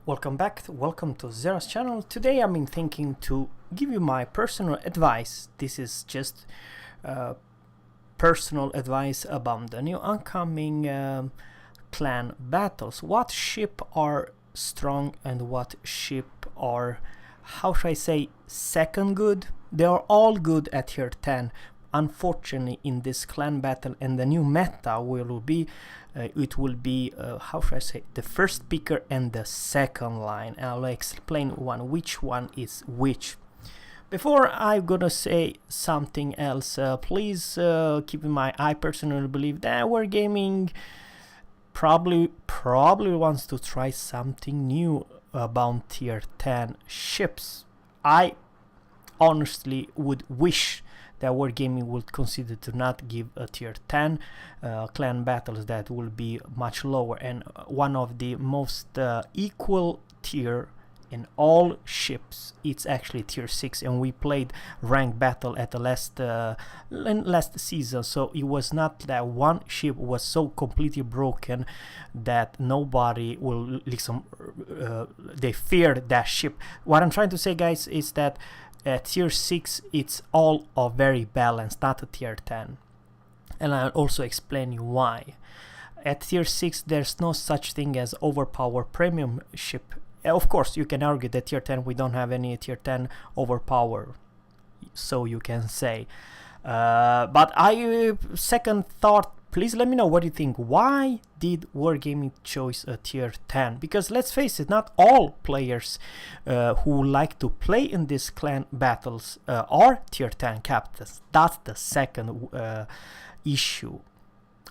Welcome back, welcome to Zerra's channel. Today I've been thinking to give you my personal advice. This is just personal advice about the new oncoming clan battles. What ship are strong and what ship are, how should I say, second good? They are all good at tier 10. Unfortunately, in this clan battle and the new meta will be how should I say, the first picker and the second line. I'll explain which one is which. Before I'm gonna say something else, please keep in mind, I personally believe that Wargaming probably wants to try something new about tier 10 ships. I honestly would wish that Wargaming would consider to not give a tier 10 clan battles that will be much lower, and one of the most equal tier in all ships, it's actually tier 6, and we played ranked battle at the last season, so it was not that one ship was so completely broken that nobody will listen, they feared that ship. What I'm trying to say, guys, is that at tier 6 it's all very balanced, not a tier 10, and I'll also explain you why. At tier 6 there's no such thing as overpowered premium ship. Of course you can argue that tier 10 we don't have any tier 10 overpower, so you can say, but I second thought, please let me know what you think. Why did Wargaming choose a tier 10? Because let's face it, not all players who like to play in these clan battles are tier 10 captains. That's the second issue.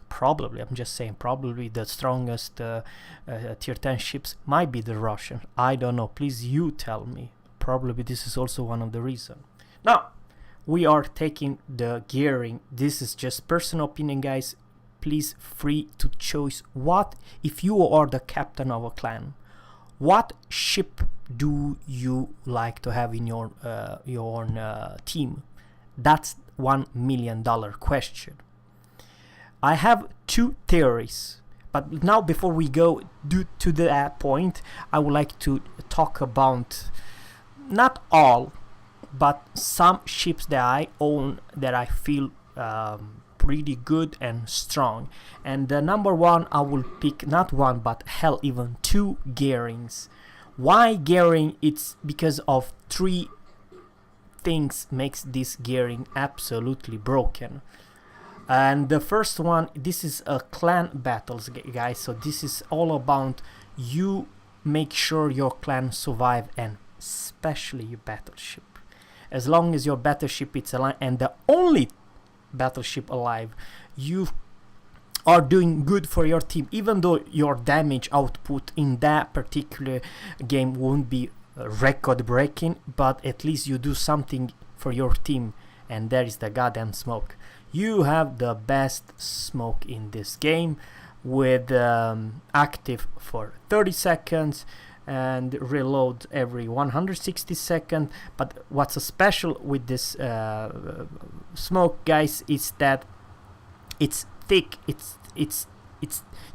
Probably, I'm just saying, probably the strongest tier 10 ships might be the Russian. I don't know, please you tell me. Probably this is also one of the reasons. Now, we are taking the gearing. This is just personal opinion, guys. Please free to choose. What if you are the captain of a clan, what ship do you like to have in your team? That's $1 million question. I have two theories, but now before we go to that point, I would like to talk about not all but some ships that I own that I feel pretty good and strong. And the number one, I will pick not one but hell even two gearings. Why gearing? It's because of three things makes this gearing absolutely broken. And the first one, this is a clan battles, guys, so this is all about you make sure your clan survive, and especially your battleship. As long as your battleship is alive and the only battleship alive, you are doing good for your team, even though your damage output in that particular game won't be record breaking, but at least you do something for your team, and there is the goddamn smoke. You have the best smoke in this game, with active for 30 seconds and reload every 160 seconds. But what's special with this smoke, guys, is that it's thick. It's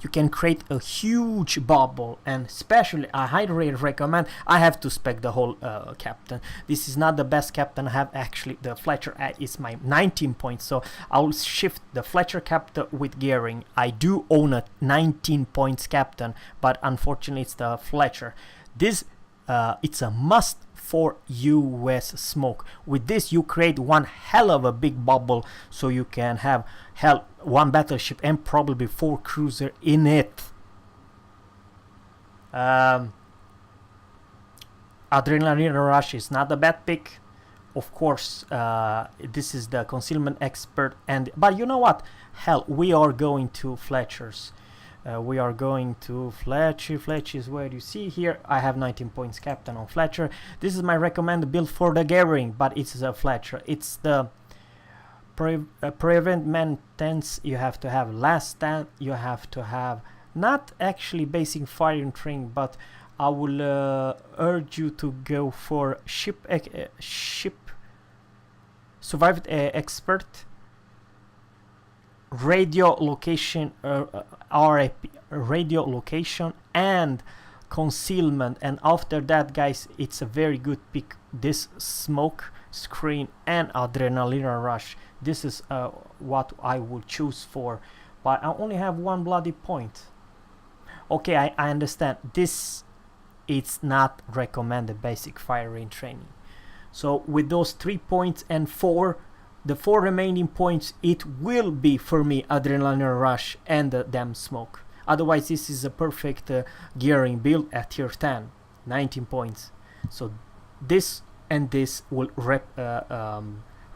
you can create a huge bubble, and especially I highly recommend. I have to spec the whole captain. This is not the best captain I have. Actually, the Fletcher is my 19 points, so I'll shift the Fletcher captain with gearing. I do own a 19 points captain, but unfortunately it's the Fletcher. This it's a must for US smoke. With this you create one hell of a big bubble, so you can have one battleship and probably 4 cruiser in it. Adrenaline Rush is not a bad pick. Of course, this is the concealment expert, but you know what? Hell, we are going to Fletchers. We are going to Fletcher. Fletcher is where you see here. I have 19 points captain on Fletcher. This is my recommended build for the gearing, but it's a Fletcher. It's the prevent maintenance. You have to have last stand. You have to have not actually basic firing training, but I will urge you to go for ship survived expert, radio location, RAP, radio location, and concealment, and after that, guys, it's a very good pick. This smoke screen and adrenaline rush, this is what I would choose for, but I only have one bloody point. Okay, I understand this, it's not recommended basic firing training. So with those 3 points and the 4 remaining points, it will be for me adrenaline rush and the damn smoke. Otherwise, this is a perfect gearing build at tier 10, 19 points. So this and this will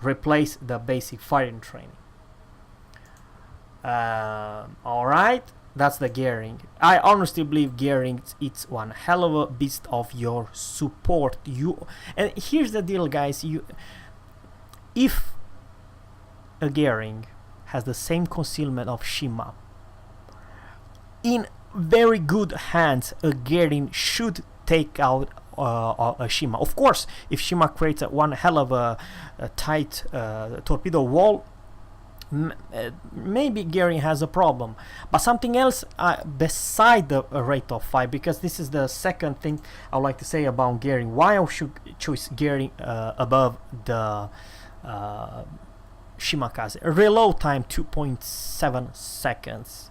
replace the basic firing training. Alright, that's the gearing. I honestly believe gearing, it's one hell of a beast of your support. And here's the deal, guys. If a gearing has the same concealment of Shima, in very good hands, a gearing should take out a Shima. Of course, if Shima creates one hell of a tight torpedo wall, maybe gearing has a problem. But something else beside the rate of fire, because this is the second thing I would like to say about gearing, why I should choose gearing above the Shimakaze. Reload time 2.7 seconds.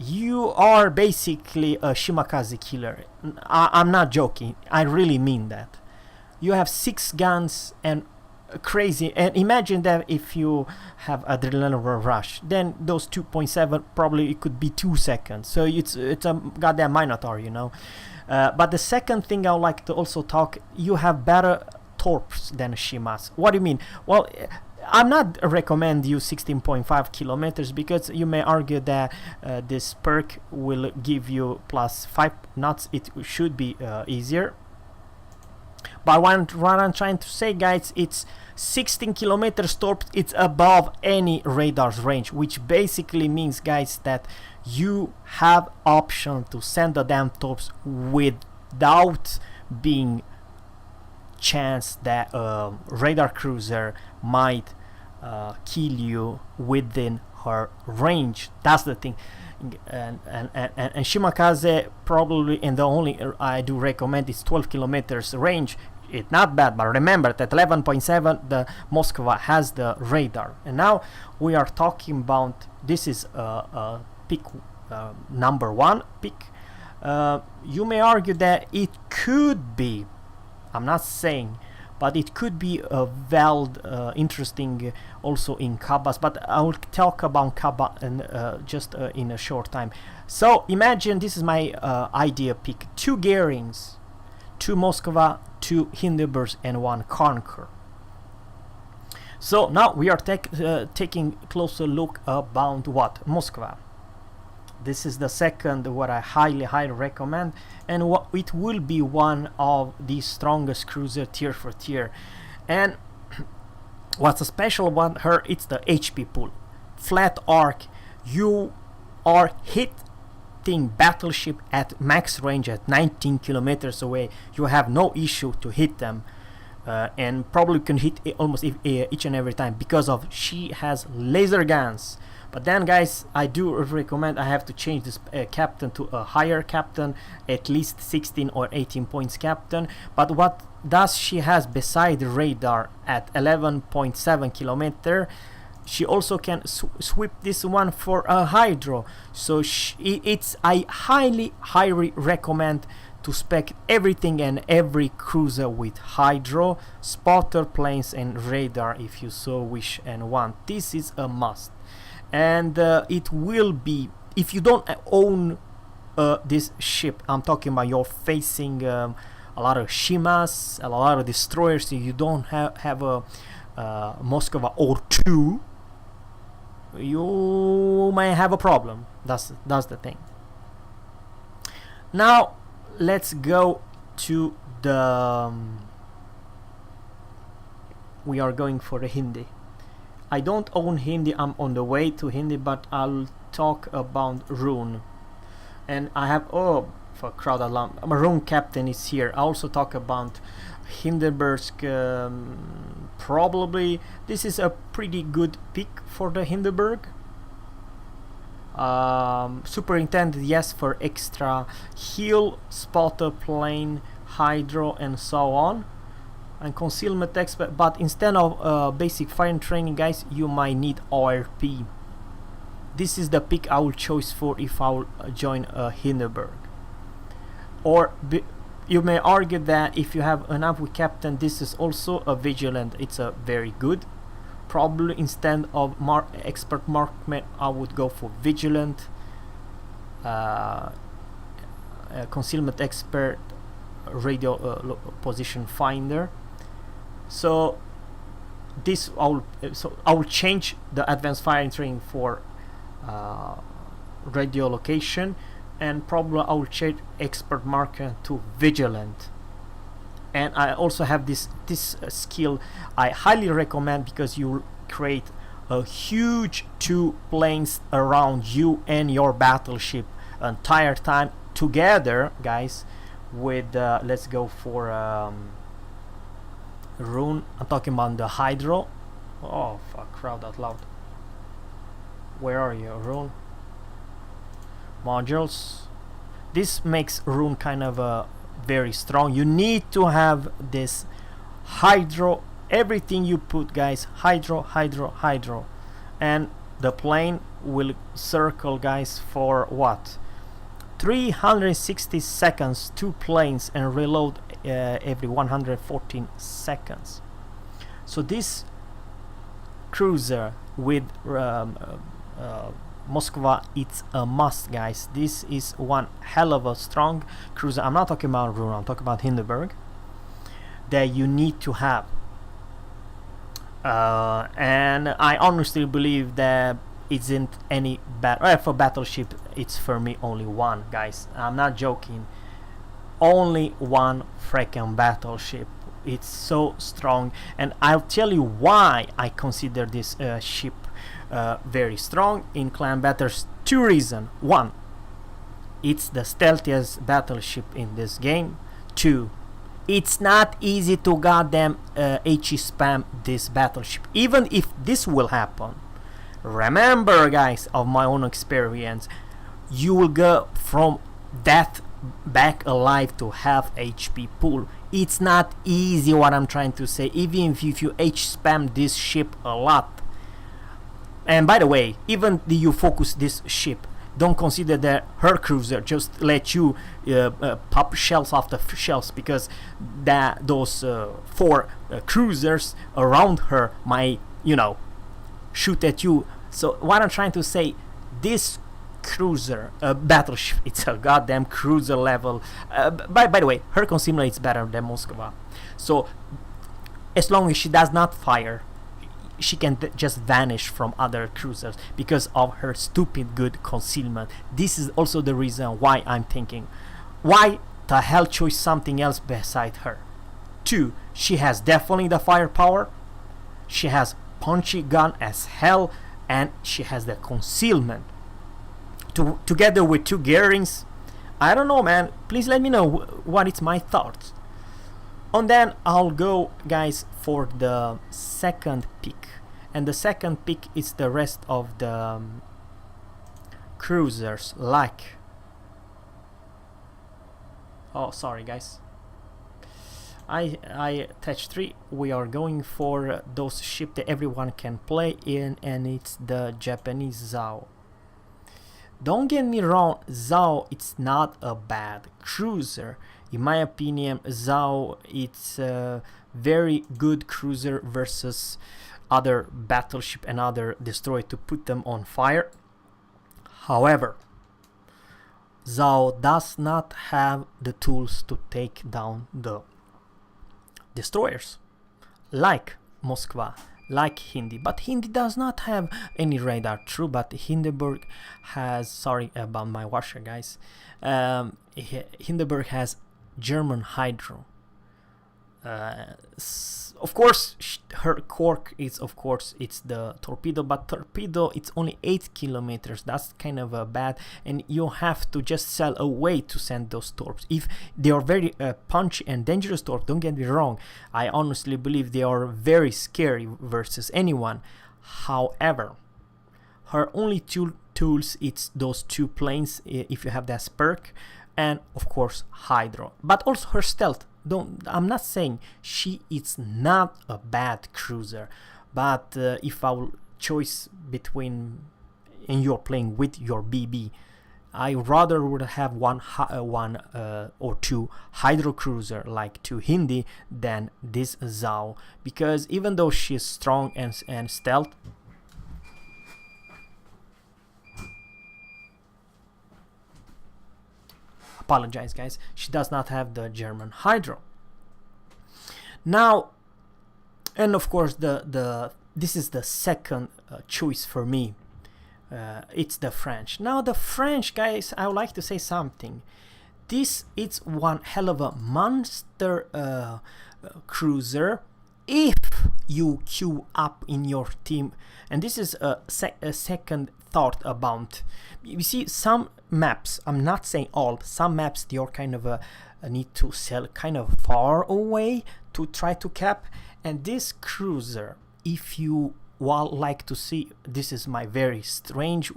You are basically a Shimakaze killer. I'm not joking, I really mean that. You have 6 guns and crazy, and imagine that if you have adrenaline rush, then those 2.7 probably it could be 2 seconds. So it's a goddamn minotaur, you know. But the second thing I would like to also talk, you have better torps than Shimas. What do you mean? Well, I'm not recommend you 16.5 kilometers, because you may argue that this perk will give you plus 5 knots. It should be easier. But what I'm trying to say, guys, it's 16 kilometers torp. It's above any radar's range, which basically means, guys, that you have option to send the damn torps without being chance that a radar cruiser might kill you within her range. That's the thing. And Shimakaze probably, and the only I do recommend is 12 kilometers range. It's not bad, but remember that 11.7 the Moskva has the radar. And now we are talking about, this is a pick, number 1 pick. You may argue that it could be, I'm not saying, but it could be a interesting also in Kabas, but I will talk about Kaba and just in a short time. So imagine this is my idea pick: 2 gearings, 2 Moskva, 2 Hindenburgs, and 1 Conquer. So now we are taking closer look about what Moskva. This is the second what I highly recommend, and it will be one of the strongest cruiser tier for tier. And what's special about her, it's the HP pool. Flat arc, you are hitting battleship at max range at 19 kilometers away. You have no issue to hit them, and probably can hit almost each and every time, because of she has laser guns. But then, guys, I do recommend I have to change this captain to a higher captain, at least 16 or 18 points captain. But what does she has beside the radar at 11.7 kilometer? She also can sweep this one for a hydro. So I highly recommend to spec everything and every cruiser with hydro, spotter planes, and radar if you so wish and want. This is a must. And it will be, if you don't own this ship, I'm talking about you're facing a lot of Shimas, a lot of destroyers, so you don't have a Moskva or 2, you may have a problem. That's the thing. Now let's go to the we are going for the Hindi. I don't own Hindi, I'm on the way to Hindi, but I'll talk about Rune. And I have, for crowd alarm, Rune captain is here. I also talk about Hindenburg. Probably this is a pretty good pick for the Hindenburg. Superintendent, yes, for extra heal, spotter, plane, hydro, and so on. And concealment expert, but instead of basic fire training, guys, you might need ORP. This is the pick I will choose for if I will join Hindenburg. Or you may argue that if you have enough with captain, this is also a vigilant. It's a very good. Probably instead of expert marksman, I would go for vigilant, concealment expert, radio position finder. So this I will change the advanced firing training for radio location, and probably I will change expert marker to vigilant. And I also have this skill I highly recommend, because you will create a huge 2 planes around you and your battleship entire time together, guys. With let's go for rune. I'm talking about the hydro. Oh fuck, crowd out loud. Where are you, rune? Modules. This makes rune kind of very strong. You need to have this hydro. Everything you put, guys, hydro, hydro, hydro. And the plane will circle, guys, for what? 360 seconds, 2 planes, and reload every 114 seconds. So this cruiser with Moskva, it's a must, guys. This is one hell of a strong cruiser. I'm not talking about Rune, I'm talking about Hindenburg, that you need to have. And I honestly believe that isn't any bad for battleship. It's for me only one, guys. I'm not joking. Only one freaking battleship. It's so strong, and I'll tell you why I consider this ship very strong in clan battles. 2 reasons. 1, it's the stealthiest battleship in this game. 2, it's not easy to goddamn HE spam this battleship. Even if this will happen, remember, guys, of my own experience, you will go from death back alive to half HP pool. It's not easy, what I'm trying to say, even if you H spam this ship a lot. And by the way, even if you focus this ship, don't consider that her cruiser just let you pop shells off the shells, because those 4 cruisers around her might, shoot at you. So what I'm trying to say, this cruiser battleship, it's a goddamn cruiser level. By the way, her concealment is better than Moskva. So as long as she does not fire, she can just vanish from other cruisers because of her stupid good concealment. This is also the reason why I'm thinking, why the hell choose something else beside her? 2, she has definitely the firepower, she has punchy gun as hell, and she has the concealment. Together with 2 gearings, I don't know, man. Please let me know what is my thoughts. And then I'll go, guys, for the second pick, and the second pick is the rest of the cruisers, like, oh sorry guys, I touched 3. We are going for those ships that everyone can play in, and it's the Japanese Zhou. Don't get me wrong, Zhou, it's not a bad cruiser. In my opinion, Zhou, it's a very good cruiser versus other battleship and other destroyer to put them on fire. However, Zhou does not have the tools to take down the destroyers like Moskva, like Hindi. But Hindi does not have any radar, true, but Hindenburg has, sorry about my washer, guys, Hindenburg has German hydro. Of course, her cork is, of course, it's the torpedo, but torpedo, it's only 8 kilometers. That's kind of bad, and you have to just sail away to send those torps. If they are very punchy and dangerous torps, don't get me wrong, I honestly believe they are very scary versus anyone. However, Her only tools, it's those 2 planes if you have that perk, and of course hydro, but also her stealth. I'm not saying she is not a bad cruiser, but if I will choose between, and you're playing with your BB, I rather would have one or 2 hydro cruiser like 2 Hindi than this Zhou, because even though she is strong and stealth, apologize guys, she does not have the German hydro. Now, and of course this is the second choice for me. It's the French. Now the French, guys, I would like to say something. This is one hell of a monster cruiser if you queue up in your team. And this is a second thought about. You see, some maps, I'm not saying all, some maps you're kind of need to sail kind of far away to try to cap. And this cruiser, if you like to see, this is my very strange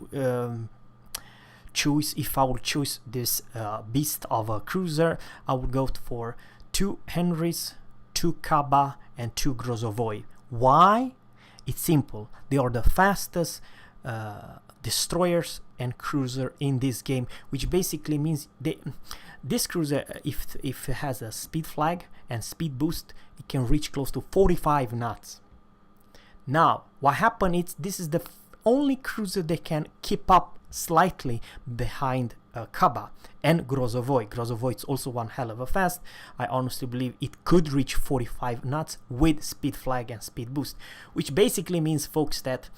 choice. If I would choose this beast of a cruiser, I would go for 2 Henrys, 2 Kaba, and 2 Grozovoi. Why? It's simple. They are the fastest destroyers and cruiser in this game, which basically means this cruiser, if it has a speed flag and speed boost, it can reach close to 45 knots. Now, what happened is this is the only cruiser that can keep up slightly behind Kaba and Grozovoi. Grozovoi is also one hell of a fast. I honestly believe it could reach 45 knots with speed flag and speed boost, which basically means, folks, that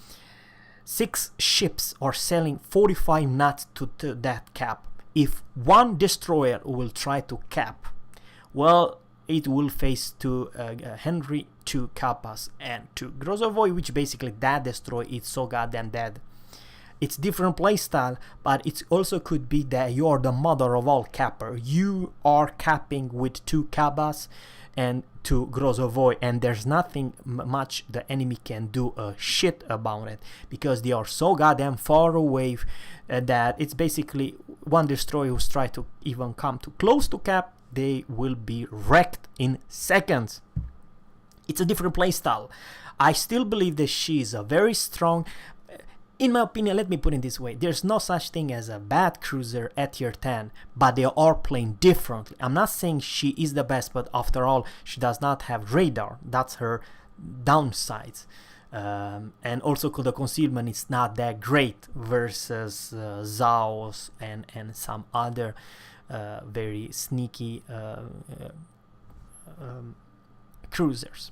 6 ships are sailing 45 knots to that cap. If one destroyer will try to cap, well, it will face 2 Henry, 2 Kappas, and 2 Grozovoi, which basically that destroyer is so goddamn dead. It's different playstyle, but it also could be that you are the mother of all capper. You are capping with 2 Kabas and 2 Grozovoi, and there's nothing much the enemy can do a shit about it, because they are so goddamn far away that it's basically one destroyer who's trying to even come too close to cap, they will be wrecked in seconds. It's a different playstyle. I still believe that she is a very strong. In my opinion, let me put it this way, there's no such thing as a bad cruiser at tier 10, but they are playing differently. I'm not saying she is the best, but after all, she does not have radar. That's her downsides. And also the concealment is not that great versus Zhou and some other very sneaky cruisers.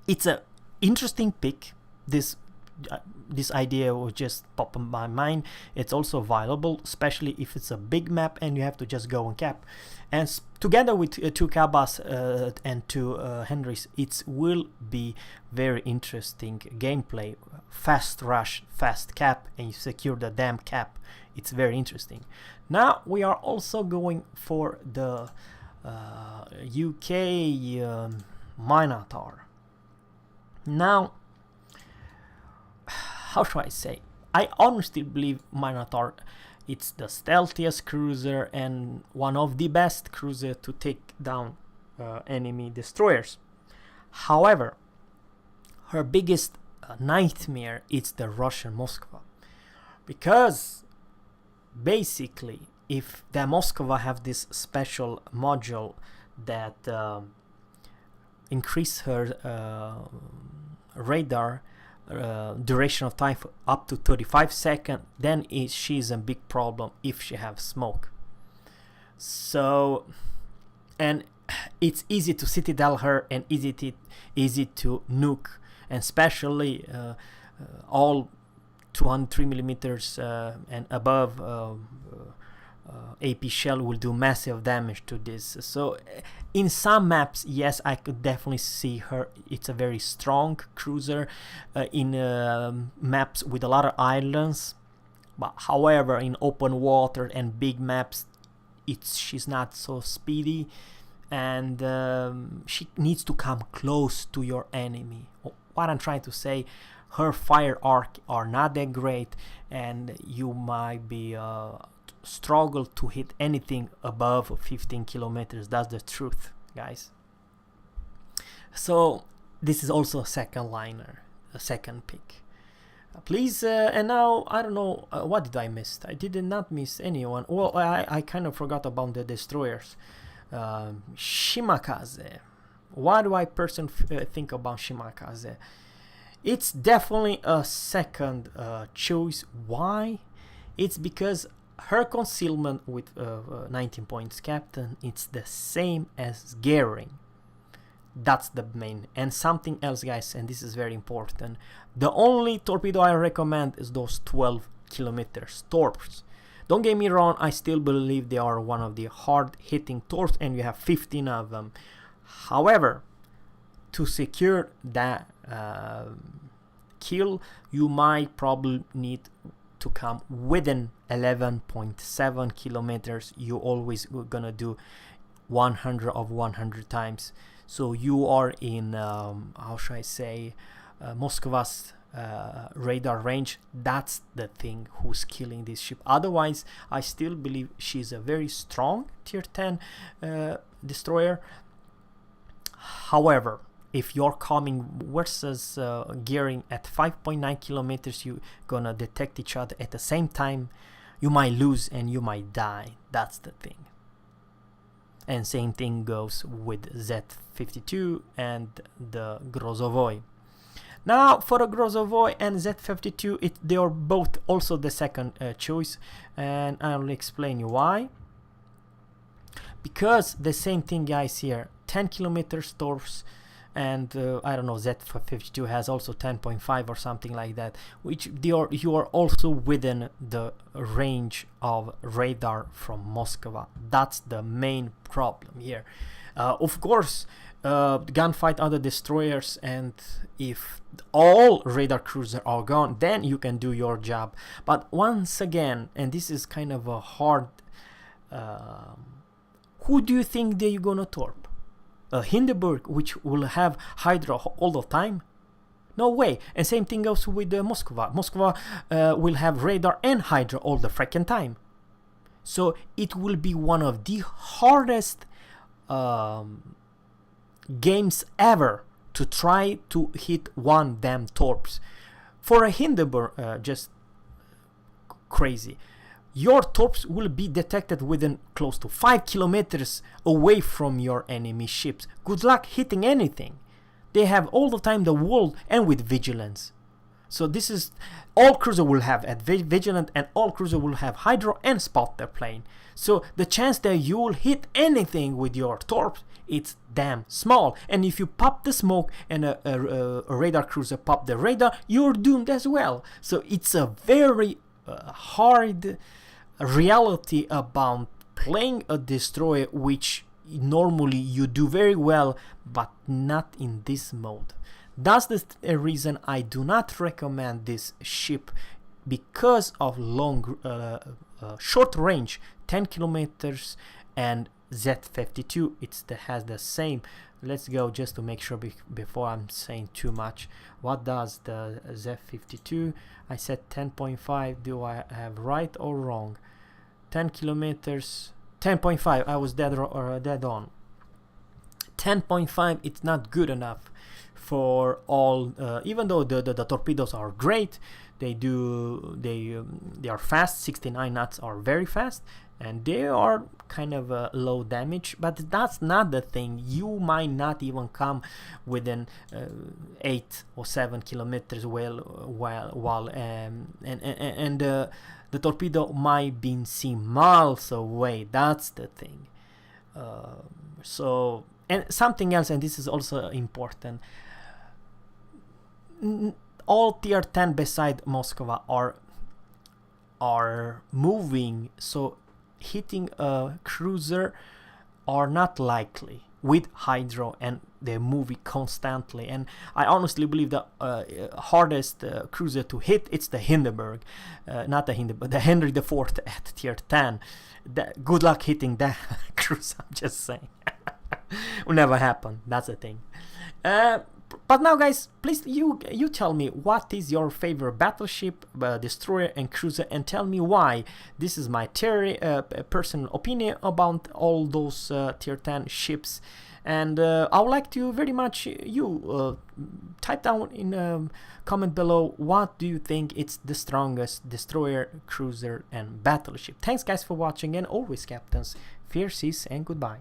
It's a interesting pick. This idea will just pop in my mind. It's also viable, especially if it's a big map and you have to just go and cap. And together with 2 Kabas and 2 Henrys, it will be very interesting gameplay. Fast rush, fast cap, and you secure the damn cap. It's very interesting. Now we are also going for the UK Minotaur. Now, how should I say? I honestly believe Minotaur, it's the stealthiest cruiser and one of the best cruisers to take down enemy destroyers. However, her biggest nightmare is the Russian Moskva, because basically, if the Moskva have this special module that increase her radar duration of time up to 35 seconds, then she's a big problem if she have smoke. So, and it's easy to citadel her and easy to nuke, and especially all 203 millimeters and above AP shell will do massive damage to this. So in some maps, yes, I could definitely see her. It's a very strong cruiser in maps with a lot of islands, but however in open water and big maps, she's not so speedy, and she needs to come close to your enemy. What I'm trying to say, her fire arc are not that great, and you might be struggle to hit anything above 15 kilometers. That's the truth, guys. So this is also a second liner, a second pick. Please, and now I don't know what did I miss. I did not miss anyone. Well, I kind of forgot about the destroyers. Shimakaze. What do I think about Shimakaze? It's definitely a second choice. Why? It's because her concealment with 19 points captain, it's the same as Gehring. That's the main. And something else, guys, and this is very important. The only torpedo I recommend is those 12 kilometers torps. Don't get me wrong, I still believe they are one of the hard hitting torps, and you have 15 of them. However, to secure that kill, you might probably need to come within 11.7 kilometers. You always gonna do 100 of 100 times. So you are in how should I say, Moskva's radar range. That's the thing who's killing this ship. Otherwise, I still believe she's a very strong tier 10 destroyer. However, if you're coming versus Gehring at 5.9 kilometers, you're gonna detect each other at the same time. You might lose and you might die. That's the thing. And same thing goes with Z52 and the Grozovoi. Now for the Grozovoi and Z52, they are both also the second choice, and I'll explain you why. Because the same thing, guys, here, 10 kilometers torps, and I don't know, Z52 has also 10.5 or something like that, which you are also within the range of radar from Moskva. That's the main problem here. Of course, gunfight other destroyers, and if all radar cruisers are gone, then you can do your job. But once again, and this is kind of a hard, who do you think they're gonna torp? Hindenburg, which will have Hydra all the time? No way. And same thing goes with Moskva. Moskva will have radar and Hydra all the freaking time. So it will be one of the hardest games ever to try to hit one damn torps. For a Hindenburg, just crazy. Your torps will be detected within close to 5 kilometers away from your enemy ships. Good luck hitting anything. They have all the time the wall and with vigilance. So this is, all cruiser will have at vigilant, and all cruiser will have hydro and spot their plane. So the chance that you will hit anything with your torps, it's damn small. And if you pop the smoke and a radar cruiser pop the radar, you're doomed as well. So it's a very hard reality about playing a destroyer, which normally you do very well, but not in this mode. That's the reason I do not recommend this ship, because of long short range, 10 kilometers, and Z52 has the same. Let's go just to make sure before I'm saying too much. What does the Z52? I said 10.5. Do I have right or wrong? 10 kilometers, 10.5. I was dead on. 10.5. It's not good enough for all. Even though the torpedoes are great, they are fast. 69 knots are very fast, and they are kind of low damage, but that's not the thing. You might not even come within 8 or 7 kilometers while the torpedo might be seen miles away. That's the thing. So, and something else, and this is also important, all tier 10 beside Moskva are moving, so hitting a cruiser are not likely with hydro, and they're moving constantly. And I honestly believe the hardest cruiser to hit, it's the Hindenburg, not the Hindenburg, the Henry IV at tier 10. Good luck hitting that cruiser, I'm just saying. Will never happen, that's the thing. But now, guys, please you tell me what is your favorite battleship, destroyer and cruiser, and tell me why. This is my theory, personal opinion about all those tier 10 ships. And I would like to very much you type down in comment below what do you think it's the strongest destroyer, cruiser and battleship. Thanks guys for watching, and always captains, fair seas and goodbye.